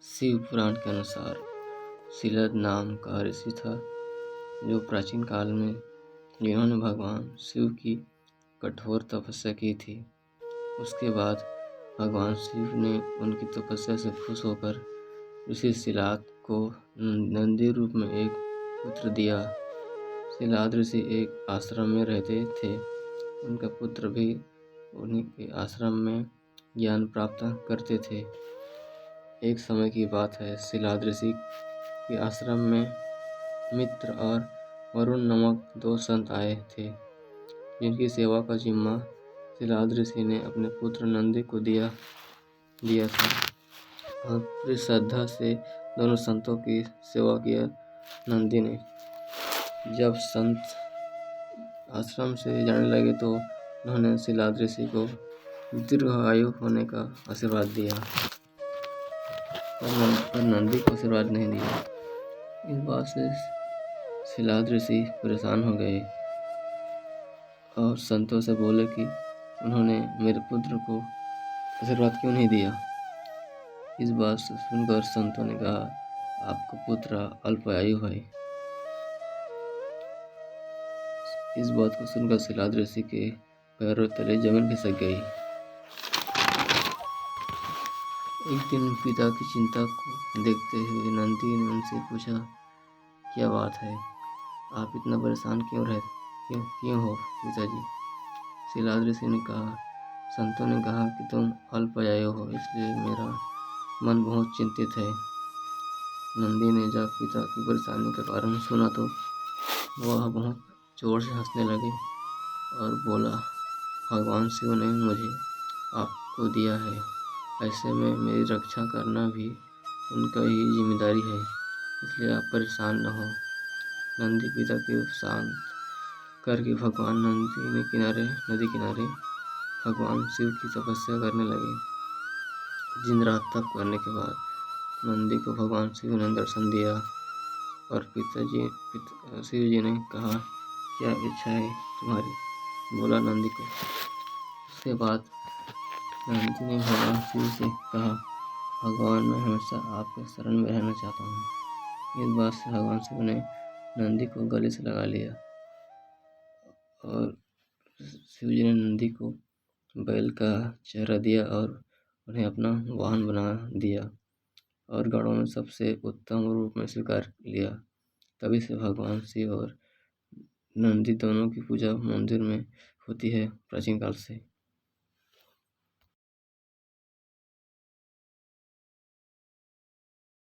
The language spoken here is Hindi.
शिव पुराण के अनुसार शिलद नाम का ऋषि था जो प्राचीन काल में जिन्होंने भगवान शिव की कठोर तपस्या की थी। उसके बाद भगवान शिव ने उनकी तपस्या से खुश होकर ऋषि शिलाद को नंदी रूप में एक पुत्र दिया। शिलाद ऋषि एक आश्रम में रहते थे। उनका पुत्र भी उन्हीं के आश्रम में ज्ञान प्राप्त करते थे। एक समय की बात है, शिलाद ऋषि के आश्रम में मित्र और वरुण नामक दो संत आए थे, जिनकी सेवा का जिम्मा शिलाद ऋषि ने अपने पुत्र नंदी को दिया था और पूरी श्रद्धा से दोनों संतों की सेवा किया। नंदी ने जब संत आश्रम से जाने लगे तो उन्होंने शिलाद ऋषि को दीर्घायु होने का आशीर्वाद दिया, पर नंदी को आशीर्वाद नहीं दिया। इस बात से शिलाद ऋषि परेशान हो गए और संतों से बोले कि उन्होंने मेरे पुत्र को आशीर्वाद क्यों नहीं दिया। इस बात से सुनकर संतों ने कहा, आपका पुत्र अल्पायु है। इस बात को सुनकर शिलाद ऋषि के पैरों तले जमीन खिसक गई। एक दिन पिता की चिंता को देखते हुए नंदी ने उनसे पूछा, क्या बात है, आप इतना परेशान क्यों हो पिताजी। शिलाद ऋषि ने कहा, संतों ने कहा कि तुम अल्पायु हो, इसलिए मेरा मन बहुत चिंतित है। नंदी ने जब पिता की परेशानी का कारण सुना तो वह बहुत जोर से हंसने लगे और बोला, भगवान शिव ने मुझे आपको दिया है, ऐसे में मेरी रक्षा करना भी उनका ही जिम्मेदारी है, इसलिए आप परेशान न हो। नंदी पिता को शांत करके भगवान नदी किनारे भगवान शिव की तपस्या करने लगे। दिन रात तप करने के बाद नंदी को भगवान शिव ने दर्शन दिया और शिव जी ने कहा, क्या इच्छा है तुम्हारी, बोला नंदी को। उसके बाद नंदी ने भगवान शिव से कहा, भगवान मैं हमेशा आपके शरण में रहना चाहता हूँ। इस बात से भगवान शिव ने नंदी को गले से लगा लिया और शिव जी ने नंदी को बैल का चेहरा दिया और उन्हें अपना वाहन बना दिया और गणों में सबसे उत्तम रूप में स्वीकार लिया। तभी से भगवान शिव और नंदी दोनों की पूजा मंदिर में होती है प्राचीन काल से।